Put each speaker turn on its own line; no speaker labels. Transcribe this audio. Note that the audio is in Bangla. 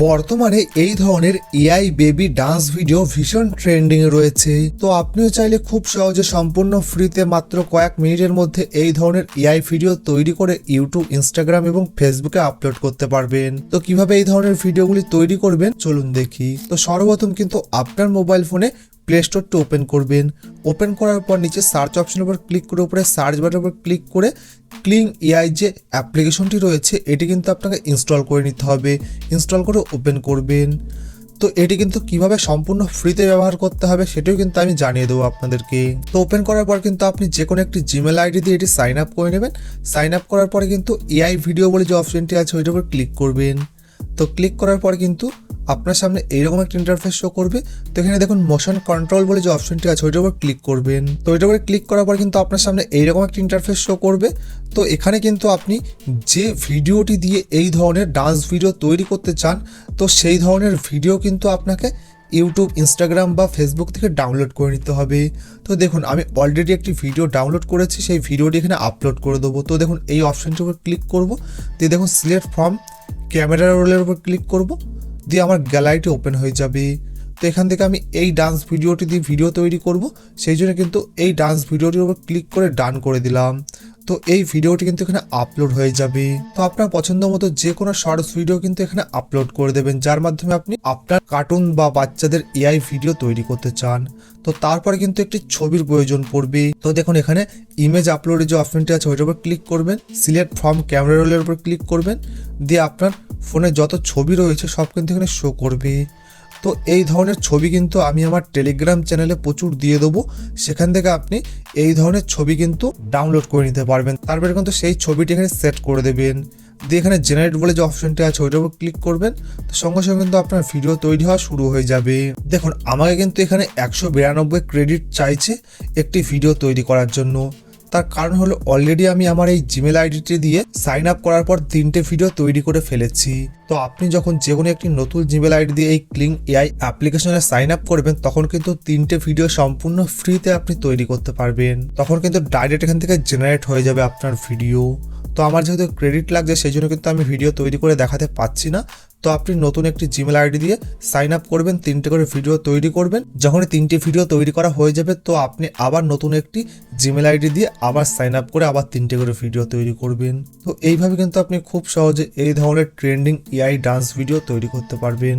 বর্তমানে এই ধরনের এআই বেবি ডান্স ভিডিও ভীষণ ট্রেন্ডিং এ রয়েছে। তো আপনিও চাইলে খুব সহজে সম্পূর্ণ ফ্রিতে মাত্র কয়েক মিনিটের মধ্যে এই ধরনের এআই ভিডিও তৈরি করে ইউটিউব, ইনস্টাগ্রাম এবং ফেসবুকে আপলোড করতে পারবেন। তো কিভাবে এই ধরনের ভিডিওগুলি তৈরি করবেন চলুন দেখি। তো সর্বপ্রথম কিন্তু আপনার মোবাইল ফোনে প্লে স্টোরটা ওপেন করবেন। ওপেন করার পর নিচে সার্চ অপশনের উপর ক্লিক করে উপরে সার্চ বাটনের উপর ক্লিক করে ক্লিং এআই যে অ্যাপ্লিকেশনটি রয়েছে এটি কিন্তু আপনাকে ইনস্টল করে নিতে হবে। ইনস্টল করে ওপেন করবেন। তো এটি কিন্তু কিভাবে সম্পূর্ণ ফ্রিতে ব্যবহার করতে হবে সেটাও কিন্তু আমি জানিয়ে দেবো আপনাদেরকে। তো ওপেন করার পর কিন্তু আপনি যে কোনো একটি জিমেল আইডি দিয়ে এটি সাইন আপ করে নেবেন। সাইন আপ করার পরে কিন্তু এআই ভিডিও বলে যে অপশনটি আছে ওইটার উপর ক্লিক করবেন। তো ক্লিক করার পর কিন্তু আপনার সামনে এইরকম একটা ইন্টারফেস শো করবে। তো এখানে দেখুন মোশন কন্ট্রোল বলে যে অপশনটি আছে ওইটার উপর ক্লিক করবেন। তো ওইটার উপরে ক্লিক করার পর কিন্তু আপনার সামনে এইরকম একটা ইন্টারফেস শো করবে। তো এখানে কিন্তু আপনি যে ভিডিওটি দিয়ে এই ধরনের ডান্স ভিডিও তৈরি করতে চান তো সেই ধরনের ভিডিও কিন্তু আপনাকে ইউটিউব, ইনস্টাগ্রাম বা ফেসবুক থেকে ডাউনলোড করে নিতে হবে। তো দেখুন আমি অলরেডি একটি ভিডিও ডাউনলোড করেছি, সেই ভিডিওটি এখানে আপলোড করে দেবো। তো দেখুন এই অপশনটির উপর ক্লিক করব, দিয়ে দেখুন সিলেক্ট ফ্রম ক্যামেরা রোলের উপর ক্লিক করব, দিয়ে আমার গ্যালারিটি ওপেন হয়ে যাবে। তো এখান থেকে আমি এই ডান্স ভিডিওটি দিয়ে ভিডিও তৈরি করব, সেই জন্য কিন্তু এই ডান্স ভিডিওটির উপর ক্লিক করে ডান করে দিলাম। তো এই ভিডিওটি কিন্তু এখানে আপলোড হয়ে যাবে। তো আপনার পছন্দ মতো যে কোনো শর্টস ভিডিও কিন্তু এখানে আপলোড করে দেবেন, যার মাধ্যমে আপনি আপনার কার্টুন বা বাচ্চাদের এআই ভিডিও তৈরি করতে চান। তো তারপরে কিন্তু একটি ছবির প্রয়োজন পড়বে। তো দেখুন এখানে ইমেজ আপলোডের যে অপশনটি আছে ওইটার উপর ক্লিক করবেন, সিলেক্ট ফ্রম ক্যামেরা রোলের উপর ক্লিক করবেন, দিয়ে আপনার ফোনে যত ছবি রয়েছে সব কিন্তু এখানে শো করবে। তো এই ধরনের ছবি কিন্তু আমি আমার টেলিগ্রাম চ্যানেলে প্রচুর দিয়ে দেবো, সেখান থেকে আপনি এই ধরনের ছবি কিন্তু ডাউনলোড করে নিতে পারবেন। তারপরে কিন্তু সেই ছবিটি এখানে সেট করে দেবেন, দিয়ে এখানে জেনারেট বলে যে অপশনটি আছে ওইটার উপর ক্লিক করবেন। তো সঙ্গে সঙ্গে কিন্তু আপনার ভিডিও তৈরি হওয়া শুরু হয়ে যাবে। দেখুন আমাকে কিন্তু এখানে 192 ক্রেডিট চাইছে একটি ভিডিও তৈরি করার জন্য। তার কারণ হলো অলরেডি আমি আমার এই জিমেল আইডিটি দিয়ে সাইন আপ করার পর 3টে ভিডিও তৈরি করে ফেলেছি। তো আপনি যখন যে কোনো একটি নতুন জিমেল আইডি দিয়ে এই ক্লিং এআই অ্যাপ্লিকেশনে সাইন আপ করবেন তখন কিন্তু 3টে ভিডিও সম্পূর্ণ ফ্রিতে আপনি তৈরি করতে পারবেন। তখন কিন্তু ডাইরেক্ট এখান থেকে জেনারেট হয়ে যাবে আপনার ভিডিও। তো আমার যেহেতু ক্রেডিট লাগছে সেই জন্য কিন্তু আমি ভিডিও তৈরি করে দেখাতে পাচ্ছি না। তো আপনি নতুন একটি জিমেল আইডি দিয়ে সাইন আপ করবেন, 3টে করে ভিডিও তৈরি করবেন। যখন 3টে ভিডিও তৈরি করা হয়ে যাবে তো আপনি আবার নতুন একটি জিমেল আইডি দিয়ে আবার সাইন আপ করে আবার 3টে করে ভিডিও তৈরি করবেন। তো এইভাবে কিন্তু আপনি খুব সহজে এই ধরনের ট্রেন্ডিং এআই ডান্স ভিডিও তৈরি করতে পারবেন।